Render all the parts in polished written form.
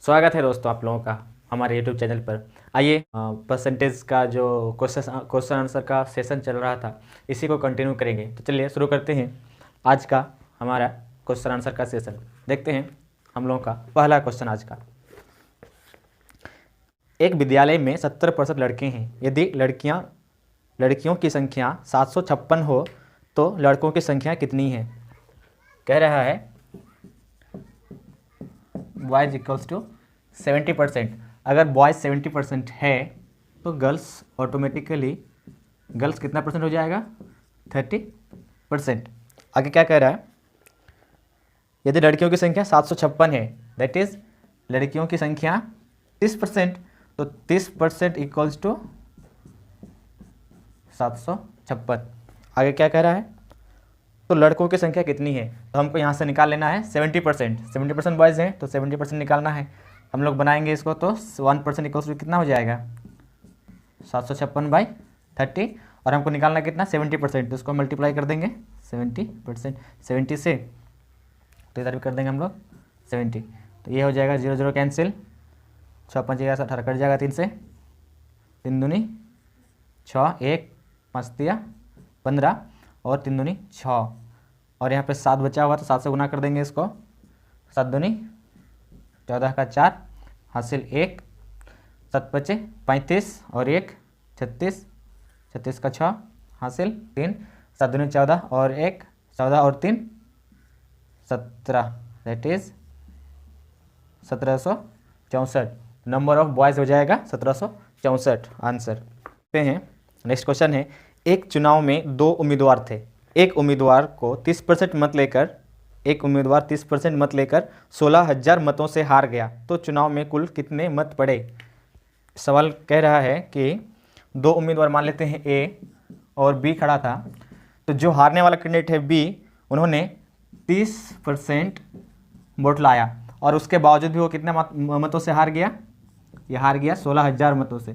स्वागत है दोस्तों आप लोगों का हमारे YouTube चैनल पर। आइए परसेंटेज का जो क्वेश्चन आंसर का सेशन चल रहा था इसी को कंटिन्यू करेंगे। तो चलिए शुरू करते हैं आज का हमारा क्वेश्चन आंसर का सेशन। देखते हैं हम लोगों का पहला क्वेश्चन आज का। एक विद्यालय में 70% लड़के हैं। यदि लड़कियों की संख्या 756 हो तो लड़कों की संख्या कितनी है? कह रहा है बॉयज़ इक्वल्स टू 70%। अगर बॉयज़ 70% है तो गर्ल्स ऑटोमेटिकली गर्ल्स कितना परसेंट हो जाएगा? 30%। आगे क्या कह रहा है? यदि लड़कियों की संख्या 756 है, दैट इज़ लड़कियों की संख्या 30%, तो 30% इक्वल्स टू 756। आगे क्या कह रहा है? तो लड़कों की संख्या कितनी है? तो हमको यहाँ से निकाल लेना है 70%। 70% बॉयज़ हैं तो 70% निकालना है। हम लोग बनाएंगे इसको तो 1% इक्वल्स टू कितना हो जाएगा? 756/30। और हमको निकालना कितना? 70%। तो इसको मल्टीप्लाई कर देंगे 70%। 70 से तो इधर भी कर देंगे हम लोग 70। तो ये हो जाएगा 0 0 कैंसिल, 6 5 18 कट जाएगा 3 से, 3 दूनी 6, 1 5 दिया 15 और 3 दूनी 6। और यहाँ पे 7 बचा हुआ तो 7 से गुना कर देंगे इसको। 7 दूनी 14 का 4 हासिल 1, 7 बचे 35 और 1 36, 36 का 6 हासिल 3, 7 दूनी 14 और 1 14 और 3 17, that is 1764। Number of boys हो जाएगा 1764 आंसर पे हैं। नेक्स्ट क्वेश्चन है, एक चुनाव में 2 उम्मीदवार थे। एक उम्मीदवार 30% मत लेकर 16,000 मतों से हार गया तो चुनाव में कुल कितने मत पड़े? सवाल कह रहा है कि 2 उम्मीदवार मान लेते हैं ए और बी खड़ा था, तो जो हारने वाला कैंडिडेट है बी, उन्होंने 30% वोट लाया और उसके बावजूद भी वो कितने मतों से हार गया? ये हार गया 16,000 मतों से।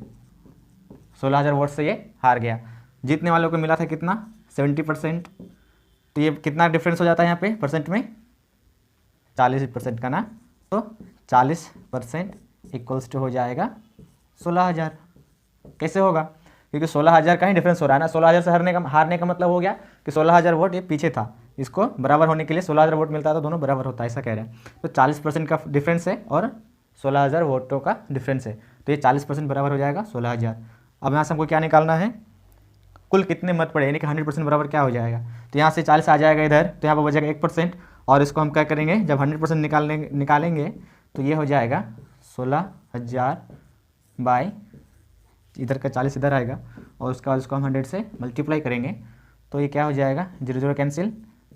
16,000 वोट से ये हार गया। जीतने वालों को मिला था कितना? 70%। तो ये कितना डिफरेंस हो जाता है यहाँ पे परसेंट में? 40% का ना। तो 40% इक्वल्स टू हो जाएगा 16,000। कैसे होगा? क्योंकि 16,000 का ही डिफरेंस हो रहा है ना। 16,000 से हारने का मतलब हो गया कि 16,000 वोट ये पीछे था, इसको बराबर होने के लिए 16,000 वोट मिलता है तो दोनों बराबर होता है, ऐसा कह रहे हैं। तो 40% का डिफरेंस है और 16,000 वोटों का डिफरेंस है, तो ये 40% बराबर हो जाएगा 16,000। अब यहाँ से हमको क्या निकालना है? कुल कितने मत पड़े, यानी कि 100% बराबर क्या हो जाएगा? तो यहाँ से 40 आ जाएगा इधर, तो यहाँ पर बचेगा 1%। और इसको हम क्या करेंगे? जब 100% निकालेंगे तो ये हो जाएगा 16,000 बाई, इधर का 40 इधर आएगा और उसके बाद इसको हम 100 से मल्टीप्लाई करेंगे तो ये क्या हो जाएगा? 0 0 कैंसिल,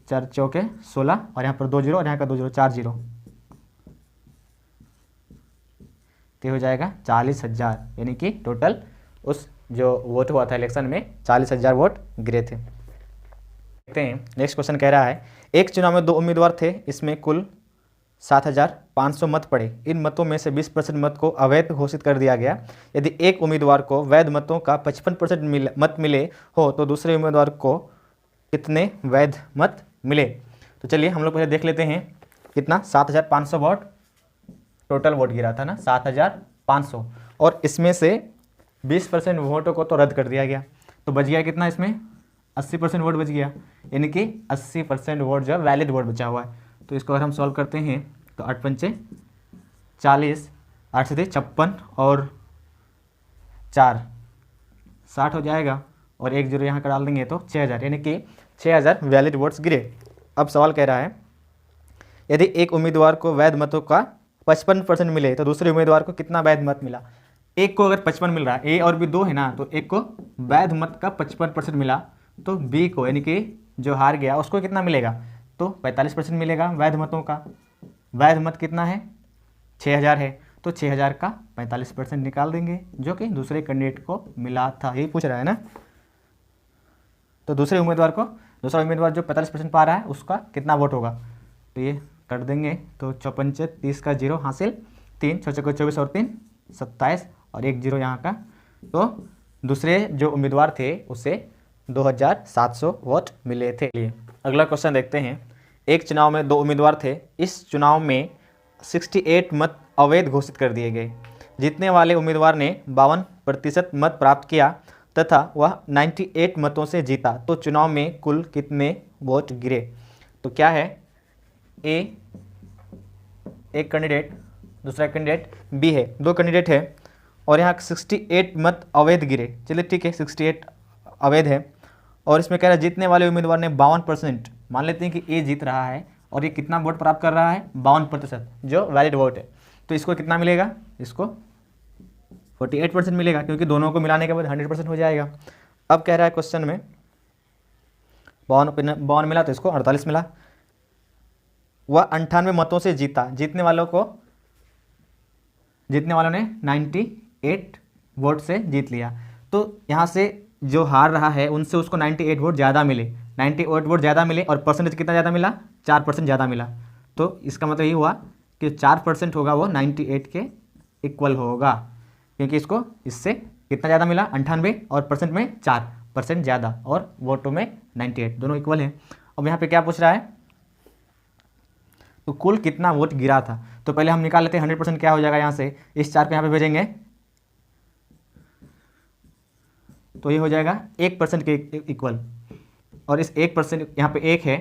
4 चौके 16 और यहाँ पर 2 0 और यहाँ का 2 0, 4 0, तो हो जाएगा 40,000। यानी कि टोटल उस जो वोट हुआ था इलेक्शन में 40,000 वोट गिरे थे। देखते हैं नेक्स्ट क्वेश्चन कह रहा है, एक चुनाव में 2 उम्मीदवार थे, इसमें कुल 7,500 मत पड़े। इन मतों में से 20% मत को अवैध घोषित कर दिया गया। यदि एक उम्मीदवार को वैध मतों का 55% मत मिले हो तो दूसरे उम्मीदवार को कितने वैध मत मिले? तो चलिए हम लोग पहले देख लेते हैं कितना 7,500 वोट टोटल वोट गिरा था ना, 7,500, और इसमें से 20% वोटों को तो रद्द कर दिया गया, तो बच गया कितना? इसमें 80% वोट बच गया, यानी कि 80% वोट जो वैलिड वोट बचा हुआ है। तो इसको अगर हम सॉल्व करते हैं तो 8 पंचे 40, 8 से 56 और 4 60 हो जाएगा, और 1 0 यहाँ का डाल देंगे तो 6,000, यानी कि 6,000 वैलिड वोट्स गिरे। अब सवाल कह रहा है, यदि एक उम्मीदवार को वैध मतों का 55% मिले तो दूसरे उम्मीदवार को कितना वैध मत मिला? एक को अगर 55 मिल रहा है, ए और बी 2 है ना, तो एक को वैध मत का 55% मिला, तो बी को यानी कि जो हार गया उसको कितना मिलेगा? तो 45% मिलेगा वैध मतों का। वैध मत कितना है? 6,000 है, तो 6,000 का 45% निकाल देंगे जो कि दूसरे कैंडिडेट को मिला था, यही पूछ रहा है ना। तो दूसरा उम्मीदवार जो 45% पा रहा है उसका कितना वोट होगा? तो ये कर देंगे तो 54 30 का 0 हासिल, 3 6 चौके 24 और 3 27 और 1 0 यहाँ का। तो दूसरे जो उम्मीदवार थे उसे 2,700 वोट मिले थे। अगला क्वेश्चन देखते हैं, एक चुनाव में 2 उम्मीदवार थे। इस चुनाव में 68 मत अवैध घोषित कर दिए गए। जीतने वाले उम्मीदवार ने 52% मत प्राप्त किया तथा वह 98 मतों से जीता, तो चुनाव में कुल कितने वोट गिरे? तो क्या है, ए एक कैंडिडेट, दूसरा कैंडिडेट बी है, दो कैंडिडेट है और यहाँ 68 मत अवैध गिरे। चलिए ठीक है, 68 अवैध है और इसमें कह रहा है जीतने वाले उम्मीदवार ने 52%, मान लेते हैं कि ए जीत रहा है और ये कितना वोट प्राप्त कर रहा है, 52% जो वैलिड वोट है, तो इसको कितना मिलेगा, इसको 48% मिलेगा, क्योंकि दोनों को मिलाने के बाद 100% हो जाएगा। अब कह रहा है क्वेश्चन में 52 मिला तो इसको 48 मिला। वह 98 मतों से जीता, जीतने वालों ने 98 वोट से जीत लिया, तो यहाँ से जो हार रहा है उनसे उसको 98 वोट ज़्यादा मिले, 98 वोट ज़्यादा मिले और परसेंटेज कितना ज़्यादा मिला, 4% ज़्यादा मिला। तो इसका मतलब ये हुआ कि 4% होगा वो 98 के इक्वल होगा, क्योंकि इसको इससे कितना ज़्यादा मिला, 98 और परसेंट में 4% ज़्यादा और वोटों में 98, दोनों इक्वल हैं। अब यहाँ पे क्या पूछ रहा है, तो कुल कितना वोट गिरा था, तो पहले हम निकाल लेते हैं 100% क्या हो जाएगा, यहाँ से इस 4 को यहाँ पे भेजेंगे तो ये हो जाएगा 1% के इक्वल, और इस 1% यहाँ पे 1 है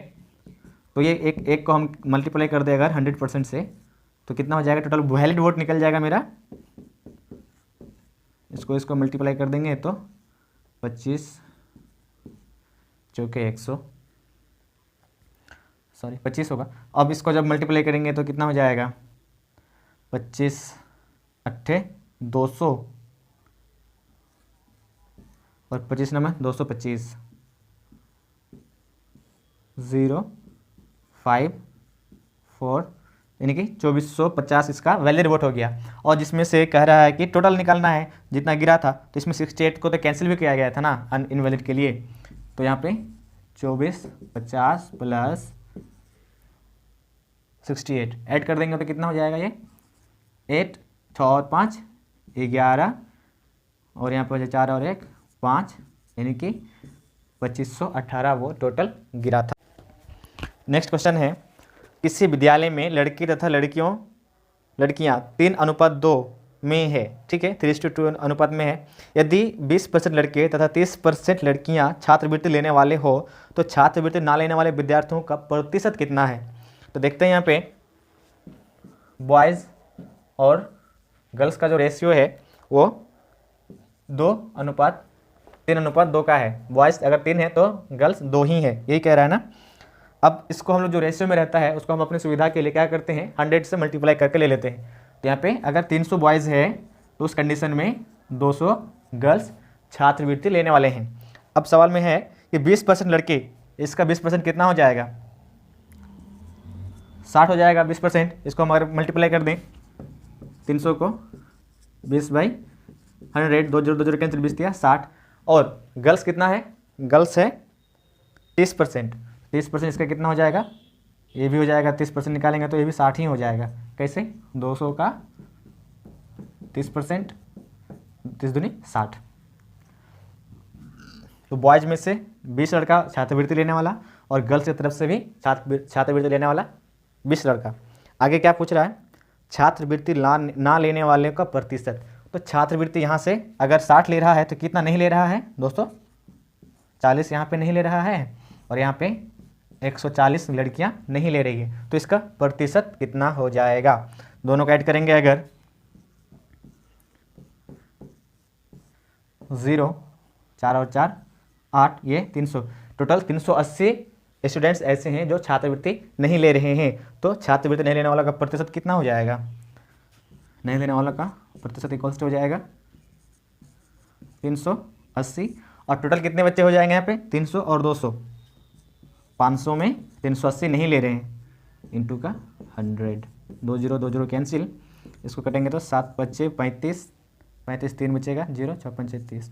तो ये एक को हम मल्टीप्लाई कर दें अगर 100% से, तो कितना हो जाएगा, टोटल वैलिड वोट निकल जाएगा मेरा, इसको मल्टीप्लाई कर देंगे तो 25 चौके 100, सॉरी 25 होगा। अब इसको जब मल्टीप्लाई करेंगे तो कितना हो जाएगा, 25 अट्ठे 200 और 25 नंबर 225 054, यानी कि 2450 इसका वैलिड वोट हो गया। और जिसमें से कह रहा है कि टोटल निकालना है जितना गिरा था, तो इसमें 68 को तो कैंसिल भी किया गया था ना इनवैलिड के लिए, तो यहाँ पे 2450 प्लस 68 ऐड कर देंगे तो कितना हो जाएगा, ये 8 6 और 5 11 और यहाँ पर 4 और 1 5, यानी कि 2518 वो टोटल गिरा था। नेक्स्ट क्वेश्चन है, किसी विद्यालय में लड़के तथा लड़कियां 3:2 में है, ठीक है, 3:2 अनुपात में है। यदि 20% लड़के तथा 30% लड़कियां छात्रवृत्ति लेने वाले हो तो छात्रवृत्ति ना लेने वाले विद्यार्थियों का प्रतिशत कितना है? तो देखते हैं यहाँ पे बॉयज़ और गर्ल्स का जो रेशियो है वो 3:2 का है। बॉयज़ अगर 3 है तो गर्ल्स 2 ही है, यही कह रहा है ना। अब इसको हम लोग जो रेशियो में रहता है उसको हम अपनी सुविधा के लिए क्या करते हैं, 100 से मल्टीप्लाई करके ले लेते हैं। तो यहाँ पे अगर 300 बॉयज़ है तो उस कंडीशन में 200 गर्ल्स छात्रवृत्ति लेने वाले हैं। अब सवाल में है कि 20% लड़के, इसका 20% कितना हो जाएगा, 60 हो जाएगा 20%। इसको हम अगर मल्टीप्लाई कर दें 300 को 20/100, 2 0 कैंसिल 20 दिया 60, और गर्ल्स कितना है, गर्ल्स है 30%, 30% इसका कितना हो जाएगा, ये भी हो जाएगा 30% निकालेंगे तो ये भी 60 ही हो जाएगा। कैसे, 200 का 30%, 30 दूनी 60। तो बॉयज़ में से 20 लड़का छात्रवृत्ति लेने वाला और गर्ल्स की तरफ से भी छात्रवृत्ति लेने वाला 20 लड़का। आगे क्या पूछ रहा है, छात्रवृत्ति ना लेने वाले का प्रतिशत। तो छात्रवृत्ति यहाँ से अगर 60 ले रहा है तो कितना नहीं ले रहा है दोस्तों, 40 यहाँ पे नहीं ले रहा है और यहाँ पे 140 लड़कियाँ नहीं ले रही है, तो इसका प्रतिशत कितना हो जाएगा, दोनों का ऐड करेंगे अगर 0 4 और 4 8, ये 300, टोटल 380 स्टूडेंट्स ऐसे हैं जो छात्रवृत्ति नहीं ले रहे हैं। तो छात्रवृत्ति नहीं लेने वाला का प्रतिशत कितना हो जाएगा, नहीं लेने वाला का प्रतिशत इक्वल हो जाएगा 380, और टोटल कितने बच्चे हो जाएंगे यहाँ पे, 300 और 200, 500 में 380 नहीं ले रहे हैं, इंटू का 100, 2 0 कैंसिल, इसको कटेंगे तो 7 बच्चे 35, 3 बचेगा 0 6 5 30,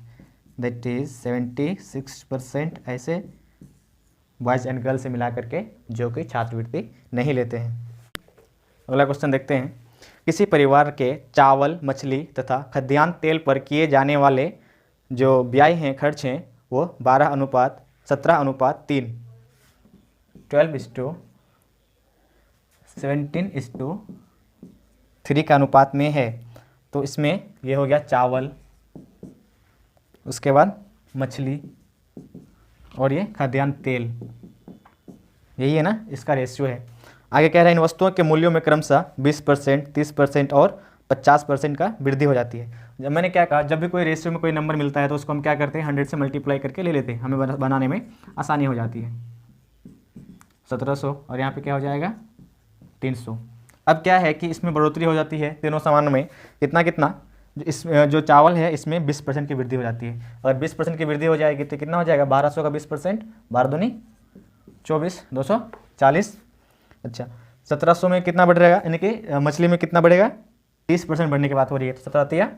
दैट इज 76% ऐसे बॉयज़ एंड गर्ल्स से मिला करके जो कि छात्रवृत्ति नहीं लेते हैं। अगला क्वेश्चन देखते हैं, किसी परिवार के चावल, मछली तथा खाद्यान्न तेल पर किए जाने वाले जो व्यय हैं, खर्च हैं, वो 12:17:3, 12:17:3 3 का अनुपात में है, तो इसमें ये हो गया चावल, उसके बाद मछली और ये खाद्यान्न तेल, यही है ना, इसका रेशियो है। आगे कह रहा है इन वस्तुओं के मूल्यों में क्रमशः 20%, 30% और 50% का वृद्धि हो जाती है। जब मैंने क्या कहा, जब भी कोई रेशियो में कोई नंबर मिलता है तो उसको हम क्या करते हैं, 100 से मल्टीप्लाई करके ले लेते हैं, हमें बनाने में आसानी हो जाती है। 1700 और यहाँ पे क्या हो जाएगा 300। अब क्या है कि इसमें बढ़ोतरी हो जाती है तीनों सामानों में, कितना कितना, इस जो चावल है इसमें 20% की वृद्धि हो जाती है। अगर 20% की वृद्धि हो जाएगी तो कितना हो जाएगा, 1200 का 20%, 12 दूनी 24, 240। अच्छा 1700 में कितना बढ़ रहेगा, यानी कि मछली में कितना बढ़ेगा, 30% बढ़ने की बात हो रही है, तो 17 तिया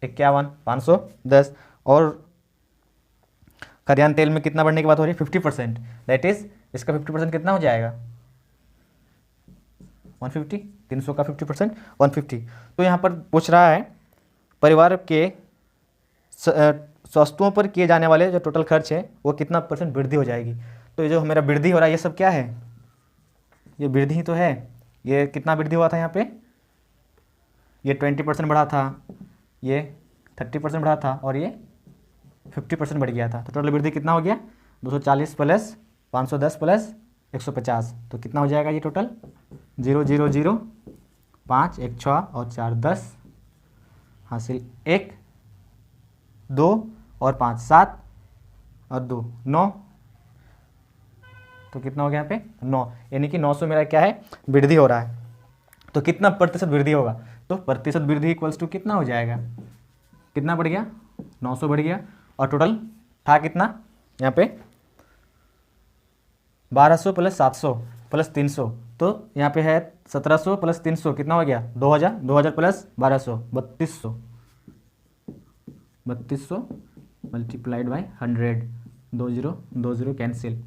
51, 510। और खाद्यान्न तेल में कितना बढ़ने की बात हो रही है, 50%, दैट इज इसका 50% कितना हो जाएगा 150, 300 का 50% 150। तो यहाँ पर पूछ रहा है परिवार के वस्तुओं पर किए जाने वाले जो टोटल खर्च है वो कितना % वृद्धि हो जाएगी। तो ये जो मेरा वृद्धि हो रहा है ये सब क्या है, ये वृद्धि ही तो है। ये कितना वृद्धि हुआ था यहाँ पे, ये 20% बढ़ा था, ये 30% बढ़ा था और ये 50% बढ़ गया था। तो टोटल वृद्धि कितना हो गया, 240 प्लस 510 प्लस 150, तो कितना हो जाएगा ये टोटल 0 0 0 5 1 6 और 4 10 हासिल 1 2 और 5 7 और 2 9, तो कितना हो गया यहाँ पे 9, यानी कि 900 मेरा क्या है वृद्धि हो रहा है। तो कितना प्रतिशत वृद्धि होगा, तो प्रतिशत वृद्धि इक्वल्स टू कितना हो जाएगा, कितना बढ़ गया 900 बढ़ गया, और टोटल था कितना यहाँ पे 1200 प्लस 700 प्लस 300, तो यहाँ पे है 1700 प्लस 300 कितना हो गया 2000, 2000 प्लस 1200 3200, 3200 मल्टीप्लाइड बाई 100, 20 20 कैंसिल।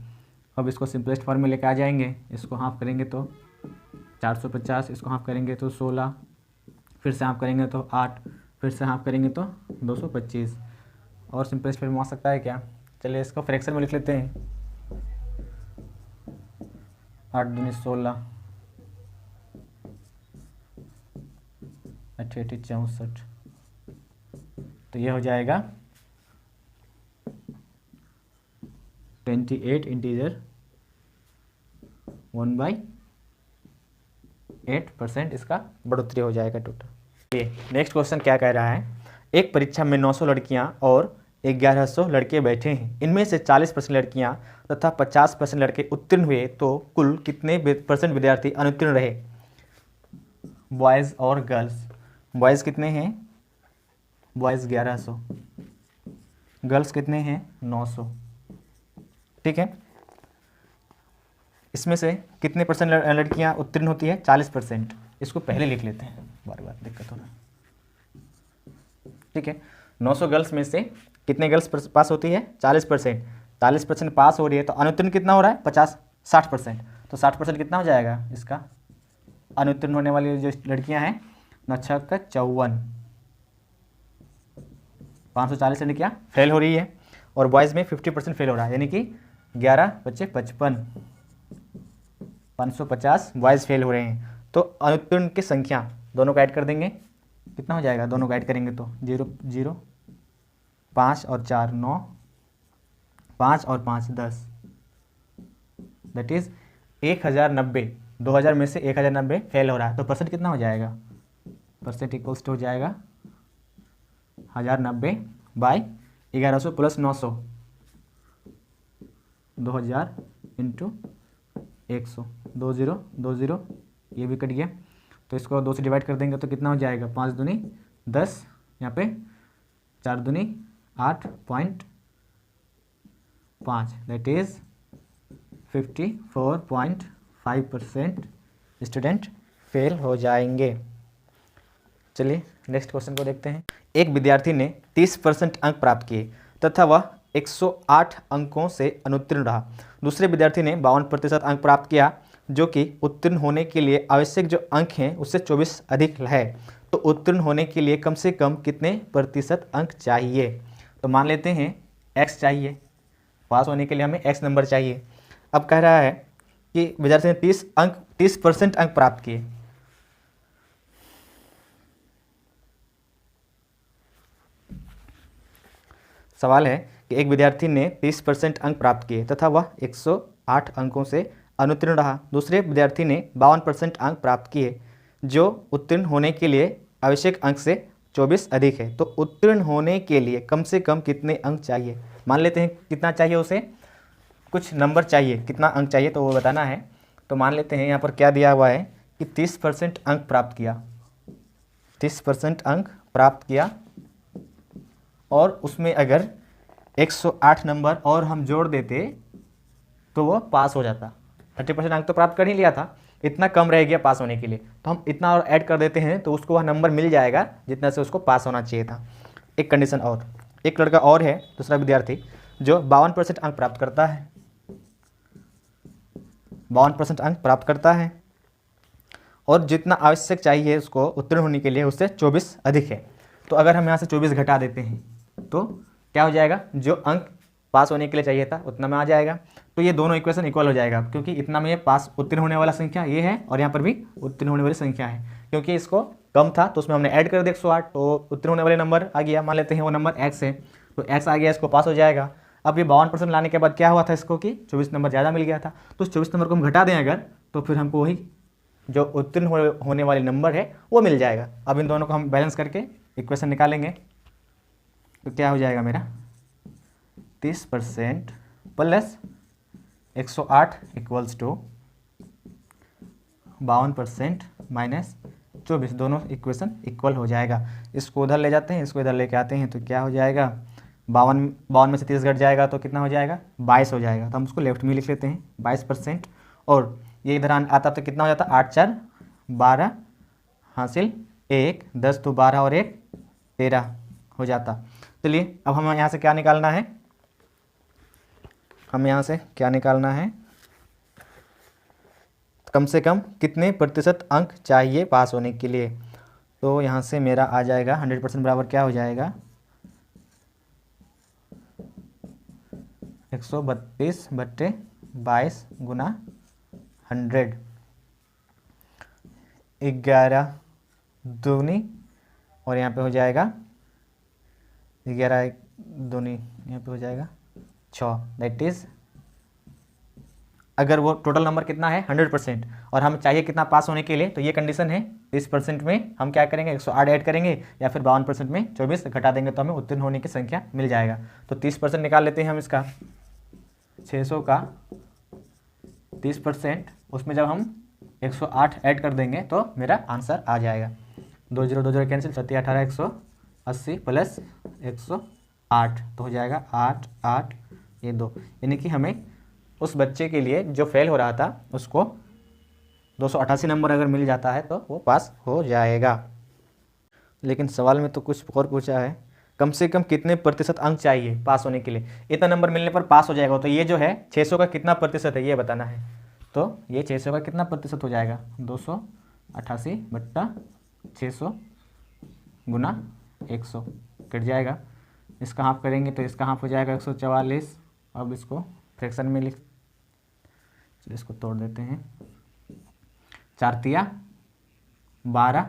अब इसको सिंपलेस्ट फॉर्म में लेके आ जाएंगे, इसको हाफ करेंगे तो 450, इसको हाफ करेंगे तो 16, फिर से हाफ करेंगे तो 8, फिर से हाफ करेंगे तो 225, और सिंपलेस्ट फॉर्म में आ सकता है क्या, चलिए इसको फ्रैक्शन में लिख लेते हैं, 8 दूनी 16, 8 64, तो ये हो जाएगा 28 इंटीजर 1/8% इसका बढ़ोतरी हो जाएगा टोटल। ये नेक्स्ट क्वेश्चन क्या कह रहा है, एक परीक्षा में 900 लड़कियां और 1100 लड़के बैठे हैं, इनमें से 40% लड़कियां तथा 50% लड़के उत्तीर्ण हुए, तो कुल कितने % विद्यार्थी अनुत्तीर्ण रहे, बॉयज़ और गर्ल्स। बॉयज़ कितने हैं, बॉयज़ 1100, गर्ल्स कितने हैं 900, ठीक है। इसमें से कितने % लड़कियां उत्तीर्ण होती है, 40%, इसको पहले लिख लेते हैं, बार बार दिक्कत हो रहा है, ठीक है। 900 गर्ल्स में से कितने गर्ल्स पास होती है 40%, 40% पास हो रही है, तो अनुत्तीर्ण कितना हो रहा है 60%, तो 60% कितना हो जाएगा इसका, अनुत्तीर्ण होने वाली जो लड़कियां हैं 9 6 का 54, 540 लड़कियां फेल हो रही है, और बॉयज़ में 50% फेल हो रहा है, यानी कि 11 बच्चे 55, 550 बॉयज़ फेल हो रहे हैं। तो अनुत्तीर्ण की संख्या दोनों को ऐड कर देंगे, कितना हो जाएगा, दोनों को ऐड करेंगे तो 0 0 5 और 4 9, 5 और 5 10, दैट इज 1090, 2000 में से 1090 फेल हो रहा है, तो परसेंट कितना हो जाएगा, परसेंट इक्वल्स टू हो जाएगा 1090 बाई 1100 प्लस 900, 2000 इंटू 100, 20 20, ये भी कट गया, तो इसको 2 से डिवाइड कर देंगे तो कितना हो जाएगा, 5 दूनी 10, यहाँ पे 4 दूनी 8.5, दैट इज 54.5% स्टूडेंट फेल हो जाएंगे। चलिए नेक्स्ट क्वेश्चन को देखते हैं। एक विद्यार्थी ने 30% अंक प्राप्त किए तथा वह 108 अंकों से अनुत्तीर्ण रहा। दूसरे विद्यार्थी ने 52% अंक प्राप्त किया, जो कि उत्तीर्ण होने के लिए आवश्यक जो अंक हैं उससे 24 अधिक है। तो उत्तीर्ण होने के लिए कम से कम कितने प्रतिशत अंक चाहिए। तो मान लेते हैं x चाहिए, पास होने के लिए हमें x नंबर चाहिए। अब कह रहा है कि विद्यार्थी ने 30% अंक प्राप्त किए, सवाल है कि एक विद्यार्थी ने 30% अंक प्राप्त किए तथा वह 108 अंकों से अनुत्तीर्ण रहा। दूसरे विद्यार्थी ने 52% अंक प्राप्त किए जो उत्तीर्ण होने के लिए आवश्यक अंक से 24 अधिक है। तो उत्तीर्ण होने के लिए कम से कम कितने अंक चाहिए? मान लेते हैं कितना चाहिए, उसे कुछ नंबर चाहिए, कितना अंक चाहिए तो वो बताना है। तो मान लेते हैं यहाँ पर क्या दिया हुआ है कि 30% अंक प्राप्त किया, 30% अंक प्राप्त किया और उसमें अगर 108 नंबर और हम जोड़ देते तो वो पास हो जाता। 30% अंक तो प्राप्त कर ही लिया था, इतना कम रह गया पास होने के लिए, तो हम इतना और ऐड कर देते हैं तो उसको वह नंबर मिल जाएगा जितना से उसको पास होना चाहिए था। एक कंडीशन और, एक लड़का और है, दूसरा विद्यार्थी जो 52% अंक प्राप्त करता है, 52% अंक प्राप्त करता है और जितना आवश्यक चाहिए उसको उत्तीर्ण होने के लिए उससे 24 अधिक है। तो अगर हम यहाँ से 24 घटा देते हैं तो क्या हो जाएगा, जो अंक पास होने के लिए चाहिए था उतना में आ जाएगा। तो ये दोनों इक्वेशन इक्वल हो जाएगा क्योंकि इतना में पास उत्तीर्ण होने वाला संख्या ये है और यहाँ पर भी उत्तीर्ण होने वाली संख्या है। क्योंकि इसको कम था तो उसमें हमने ऐड कर दिया 108, तो उत्तीर्ण होने वाले नंबर आ गया। मान लेते हैं वो नंबर x है, तो x आ गया, इसको पास हो जाएगा। अब ये 52% लाने के बाद क्या हुआ था इसको कि 24 नंबर ज़्यादा मिल गया था, तो उस 24 नंबर को हम घटा दें अगर, तो फिर हमको वही जो उत्तीर्ण होने वाले नंबर है वो मिल जाएगा। अब इन दोनों को हम बैलेंस करके इक्वेशन निकालेंगे तो क्या हो जाएगा मेरा 30% प्लस 108 इक्वल्स टू 52% माइनस 24, दोनों इक्वेशन इक्वल हो जाएगा। इसको उधर ले जाते हैं, इसको इधर लेके आते हैं तो क्या हो जाएगा 52 में से 30 घट जाएगा तो कितना हो जाएगा 22 हो जाएगा। तो हम उसको लेफ्ट में लिख लेते हैं 22%, और ये इधर आता तो कितना हो जाता 8 4 12 हासिल 1 10 तो 12 और 1 13 हो जाता। चलिए अब हमें यहाँ से क्या निकालना है, हमें यहाँ से क्या निकालना है, कम से कम कितने प्रतिशत अंक चाहिए पास होने के लिए। तो यहाँ से मेरा आ जाएगा 100% बराबर क्या हो जाएगा 132/22 गुना 100, 11 दूनी और यहाँ पे हो जाएगा 11 दूनी, यहाँ पे हो जाएगा 6, दैट इज़ अगर वो टोटल नंबर कितना है 100% और हमें चाहिए कितना पास होने के लिए, तो ये कंडीशन है 30% में हम क्या करेंगे 108 ऐड करेंगे या फिर 52% में 24 घटा देंगे तो हमें उत्तीर्ण होने की संख्या मिल जाएगा। तो 30% निकाल लेते हैं हम इसका, 600 का 30%, उसमें जब हम 108 ऐड कर देंगे तो मेरा आंसर आ जाएगा। 2 0 2 0 कैंसिल, 7 18 180 प्लस 108 तो हो जाएगा 8 8 ये 2, यानी कि हमें उस बच्चे के लिए जो फेल हो रहा था उसको 288 नंबर अगर मिल जाता है तो वो पास हो जाएगा। लेकिन सवाल में तो कुछ और पूछा है, कम से कम कितने प्रतिशत अंक चाहिए पास होने के लिए, इतना नंबर मिलने पर पास हो जाएगा। तो ये जो है 600 का कितना प्रतिशत है ये बताना है। तो ये 600 का कितना प्रतिशत हो जाएगा 288/600 गुना 100 कट जाएगा, इसका हाफ करेंगे तो इसका हाफ हो जाएगा 144। अब इसको फ्रैक्शन में लिख, इसको तोड़ देते हैं, 4 तिया 12,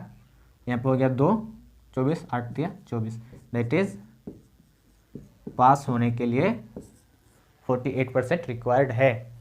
यहाँ पे हो गया 2 24, 8 तिया 24, दैट इज पास होने के लिए 48% रिक्वायर्ड है।